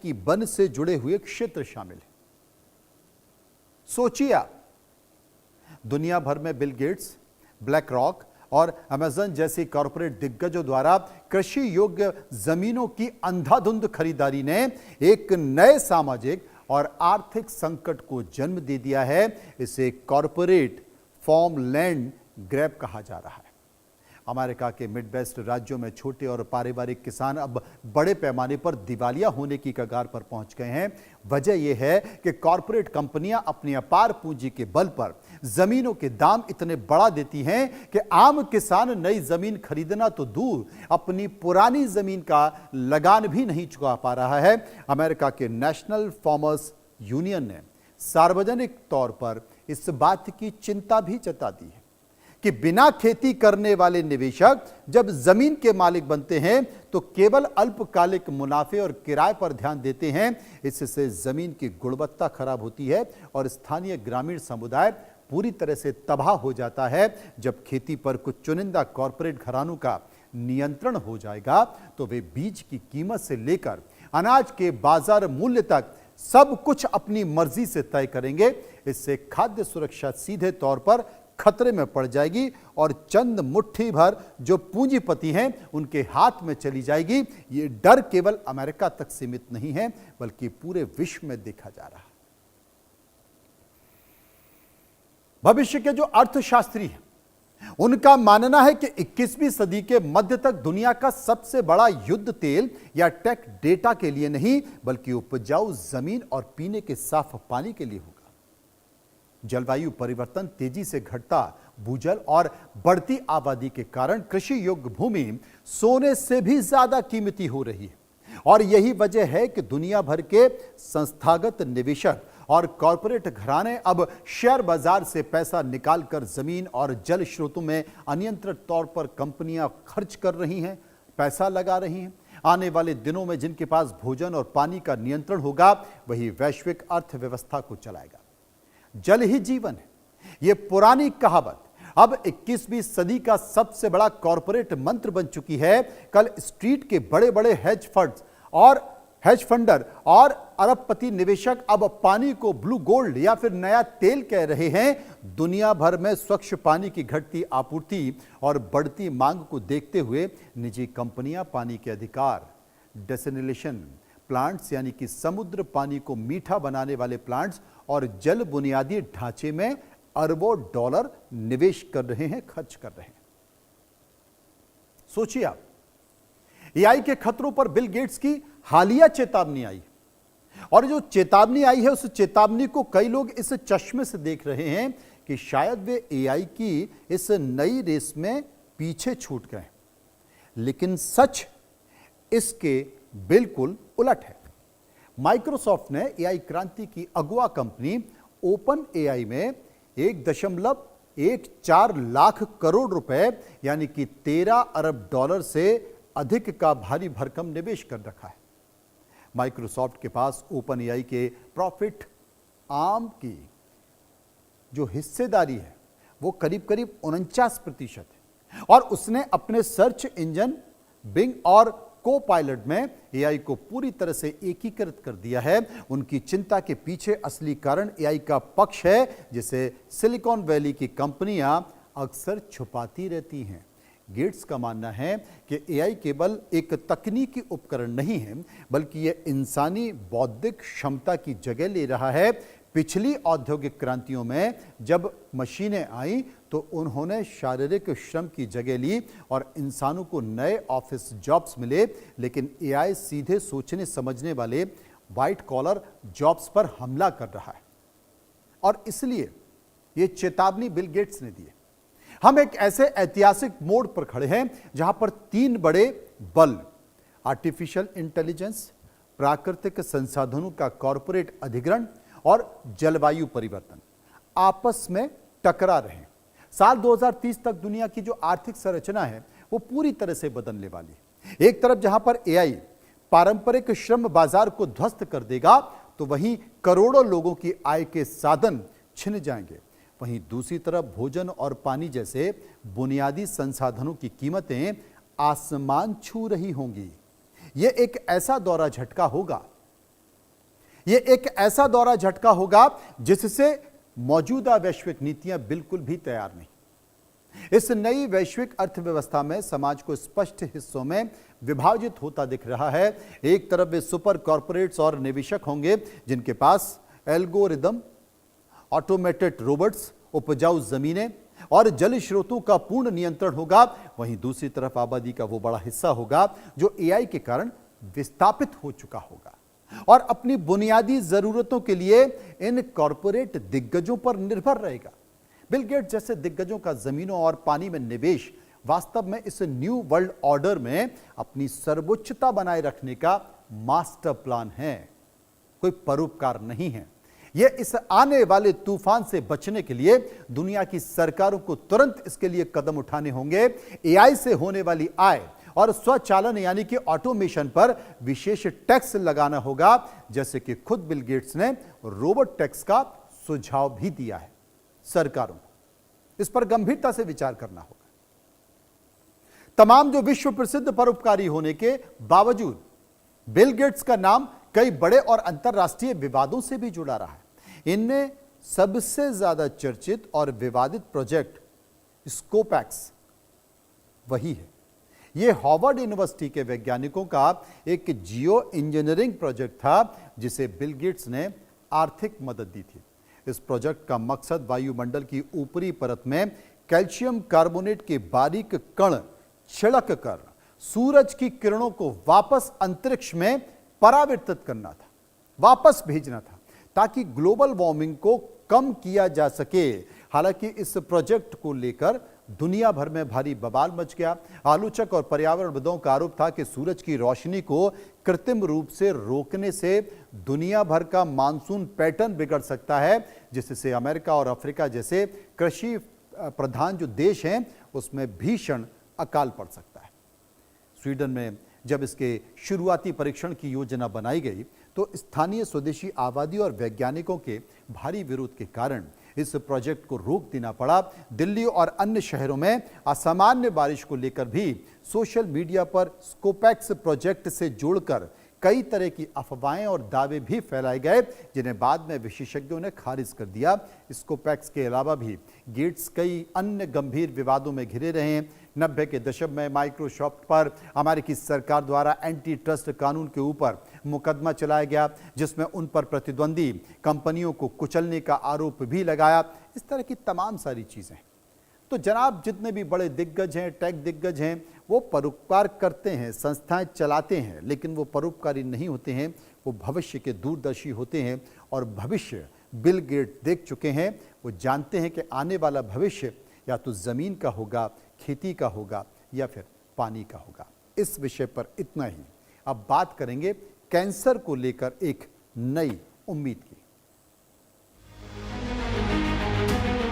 कि वन से जुड़े हुए क्षेत्र शामिल हैं। सोचिए आप, दुनिया भर में बिल गेट्स, ब्लैक रॉक और अमेज़न जैसी कॉरपोरेट दिग्गजों द्वारा कृषि योग्य जमीनों की अंधाधुंध खरीदारी ने एक नए सामाजिक और आर्थिक संकट को जन्म दे दिया है। इसे कॉरपोरेट फार्म लैंड ग्रैब कहा जा रहा है। अमेरिका के मिडवेस्ट राज्यों में छोटे और पारिवारिक किसान अब बड़े पैमाने पर दिवालिया होने की कगार पर पहुंच गए हैं। वजह यह है कि कॉरपोरेट कंपनियां अपनी अपार पूंजी के बल पर जमीनों के दाम इतने बढ़ा देती हैं कि आम किसान नई जमीन खरीदना तो दूर, अपनी पुरानी जमीन का लगान भी नहीं चुका पा रहा है। अमेरिका के नेशनल फार्मर्स यूनियन ने सार्वजनिक तौर पर इस बात की चिंता भी जता दी है कि बिना खेती करने वाले निवेशक जब जमीन के मालिक बनते हैं तो केवल अल्पकालिक मुनाफे और किराए पर ध्यान देते हैं। इससे जमीन की गुणवत्ता खराब होती है और स्थानीय ग्रामीण समुदाय पूरी तरह से तबाह हो जाता है। जब खेती पर कुछ चुनिंदा कॉरपोरेट घरानों का नियंत्रण हो जाएगा तो वे बीज की कीमत से लेकर अनाज के बाजार मूल्य तक सब कुछ अपनी मर्जी से तय करेंगे। इससे खाद्य सुरक्षा सीधे तौर पर खतरे में पड़ जाएगी और चंद मुट्ठी भर जो पूंजीपति हैं उनके हाथ में चली जाएगी। ये डर केवल अमेरिका तक सीमित नहीं है बल्कि पूरे विश्व में देखा जा रहा है। भविष्य के जो अर्थशास्त्री हैं उनका मानना है कि 21वीं सदी के मध्य तक दुनिया का सबसे बड़ा युद्ध तेल या टेक डेटा के लिए नहीं बल्कि उपजाऊ जमीन और पीने के साफ पानी के लिए होगा। जलवायु परिवर्तन, तेजी से घटता भूजल और बढ़ती आबादी के कारण कृषि योग्य भूमि सोने से भी ज्यादा कीमती हो रही है और यही वजह है कि दुनिया भर के संस्थागत निवेशक और कॉरपोरेट घराने अब शेयर बाजार से पैसा निकालकर जमीन और जल स्रोतों में अनियंत्रित तौर पर कंपनियां खर्च कर रही हैं, पैसा लगा रही हैं। आने वाले दिनों में जिनके पास भोजन और पानी का नियंत्रण होगा वही वैश्विक अर्थव्यवस्था को चलाएगा। जल ही जीवन है, ये पुरानी कहावत अब 21वीं सदी का सबसे बड़ा कॉरपोरेट मंत्र बन चुकी है। कल स्ट्रीट के बड़े बड़े हेज फंडर और अरबपति निवेशक अब पानी को ब्लू गोल्ड या फिर नया तेल कह रहे हैं। दुनिया भर में स्वच्छ पानी की घटती आपूर्ति और बढ़ती मांग को देखते हुए निजी कंपनियां पानी के अधिकार, डेसलिनेशन प्लांट्स यानी कि समुद्र पानी को मीठा बनाने वाले प्लांट्स और जल बुनियादी ढांचे में अरबों डॉलर निवेश कर रहे हैं, खर्च कर रहे हैं। सोचिए आप, एआई के खतरों पर बिल गेट्स की हालिया चेतावनी आई और जो चेतावनी आई है उस चेतावनी को कई लोग इस चश्मे से देख रहे हैं कि शायद वे एआई की इस नई रेस में पीछे छूट गए, लेकिन सच इसके बिल्कुल उलट है। माइक्रोसॉफ्ट ने एआई क्रांति की अगुआ कंपनी ओपन एआई में 1.14 लाख करोड़ रुपए यानी कि 13 अरब डॉलर से अधिक का भारी भरकम निवेश कर रखा है। माइक्रोसॉफ्ट के पास ओपन एआई के प्रॉफिट आर्म की जो हिस्सेदारी है वो करीब करीब 49% है और उसने अपने सर्च इंजन बिंग और को पायलट में एआई को पूरी तरह से एकीकृत कर दिया है। उनकी चिंता के पीछे असली कारण एआई का पक्ष है जिसे सिलिकॉन वैली की कंपनियां अक्सर छुपाती रहती हैं। गेट्स का मानना है कि एआई केवल एक तकनीकी उपकरण नहीं है बल्कि यह इंसानी बौद्धिक क्षमता की जगह ले रहा है। पिछली औद्योगिक क्रांतियों में जब मशीनें आई तो उन्होंने शारीरिक श्रम की जगह ली और इंसानों को नए ऑफिस जॉब्स मिले, लेकिन एआई सीधे सोचने समझने वाले वाइट कॉलर जॉब्स पर हमला कर रहा है और इसलिए यह चेतावनी बिल गेट्स ने दी है। हम एक ऐसे ऐतिहासिक मोड़ पर खड़े हैं जहां पर 3 बड़े बल, आर्टिफिशियल इंटेलिजेंस, प्राकृतिक संसाधनों का कॉरपोरेट अधिग्रहण और जलवायु परिवर्तन आपस में टकरा रहे हैं। साल 2030 तक दुनिया की जो आर्थिक संरचना है वो पूरी तरह से बदलने वाली है। एक तरफ जहां पर एआई पारंपरिक श्रम बाजार को ध्वस्त कर देगा तो वहीं करोड़ों लोगों की आय के साधन छिन जाएंगे। वहीं दूसरी तरफ भोजन और पानी जैसे बुनियादी संसाधनों की कीमतें आसमान छू रही होंगी। यह एक ऐसा दौरा झटका होगा यह एक ऐसा दौरा झटका होगा जिससे मौजूदा वैश्विक नीतियां बिल्कुल भी तैयार नहीं। इस नई वैश्विक अर्थव्यवस्था में समाज को स्पष्ट हिस्सों में विभाजित होता दिख रहा है। एक तरफ वे सुपर कॉर्पोरेट्स और निवेशक होंगे जिनके पास एल्गोरिदम, ऑटोमेटेड रोबोट्स, उपजाऊ जमीनें और जल स्रोतों का पूर्ण नियंत्रण होगा। वहीं दूसरी तरफ आबादी का वो बड़ा हिस्सा होगा जो एआई के कारण विस्थापित हो चुका होगा और अपनी बुनियादी जरूरतों के लिए इन कॉर्पोरेट दिग्गजों पर निर्भर रहेगा। बिल गेट्स जैसे दिग्गजों का जमीनों और पानी में निवेश वास्तव में इस न्यू वर्ल्ड ऑर्डर में अपनी सर्वोच्चता बनाए रखने का मास्टर प्लान है, कोई परोपकार नहीं है। यह इस आने वाले तूफान से बचने के लिए दुनिया की सरकारों को तुरंत इसके लिए कदम उठाने होंगे। एआई से होने वाली आय और स्वचालन यानी कि ऑटोमेशन पर विशेष टैक्स लगाना होगा, जैसे कि खुद बिल गेट्स ने रोबोट टैक्स का सुझाव भी दिया है। सरकारों को इस पर गंभीरता से विचार करना होगा। तमाम जो विश्व प्रसिद्ध परोपकारी होने के बावजूद बिल गेट्स का नाम कई बड़े और अंतरराष्ट्रीय विवादों से भी जुड़ा रहा है। इनमें सबसे ज्यादा चर्चित और विवादित प्रोजेक्ट स्कोपैक्स वही है। यह हार्वर्ड यूनिवर्सिटी के वैज्ञानिकों का एक जियो इंजीनियरिंग प्रोजेक्ट था जिसे बिल गेट्स ने आर्थिक मदद दी थी। इस प्रोजेक्ट का मकसद वायुमंडल की ऊपरी परत में कैल्शियम कार्बोनेट के बारीक कण छिड़क कर सूरज की किरणों को वापस अंतरिक्ष में परावर्तित करना था, वापस भेजना था, ताकि ग्लोबल वार्मिंग को कम किया जा सके। हालांकि इस प्रोजेक्ट को लेकर दुनिया भर में भारी बवाल मच गया। आलोचक और पर्यावरणविदों का आरोप था कि सूरज की रोशनी को कृत्रिम रूप से रोकने से दुनिया भर का मानसून पैटर्न बिगड़ सकता है, जिससे अमेरिका और अफ्रीका जैसे कृषि प्रधान जो देश हैं उसमें भीषण अकाल पड़ सकता है। स्वीडन में जब इसके शुरुआती परीक्षण की योजना बनाई गई तो स्थानीय स्वदेशी आबादी और वैज्ञानिकों के भारी विरोध के कारण इस प्रोजेक्ट को रोक देना पड़ा। दिल्ली और अन्य शहरों में असामान्य बारिश को लेकर भी सोशल मीडिया पर स्कोपैक्स प्रोजेक्ट से जोड़कर कई तरह की अफवाहें और दावे भी फैलाए गए, जिन्हें बाद में विशेषज्ञों ने खारिज कर दिया। स्कोपैक्स के अलावा भी गेट्स कई अन्य गंभीर विवादों में घिरे रहे हैं। 90 के दशक में माइक्रोसॉफ्ट पर अमेरिकी सरकार द्वारा एंटी ट्रस्ट कानून के ऊपर मुकदमा चलाया गया, जिसमें उन पर प्रतिद्वंदी कंपनियों को कुचलने का आरोप भी लगाया। इस तरह की तमाम सारी चीजें। तो जनाब, जितने भी बड़े दिग्गज हैं, टेक दिग्गज हैं, वो परोपकार करते हैं, संस्थाएं चलाते हैं, लेकिन वो परोपकारी नहीं होते हैं, वो भविष्य के दूरदर्शी होते हैं। और भविष्य बिल गेट देख चुके हैं। वो जानते हैं कि आने वाला भविष्य या तो जमीन का होगा, खेती का होगा, या फिर पानी का होगा। इस विषय पर इतना ही। अब बात करेंगे कैंसर को लेकर एक नई उम्मीद की।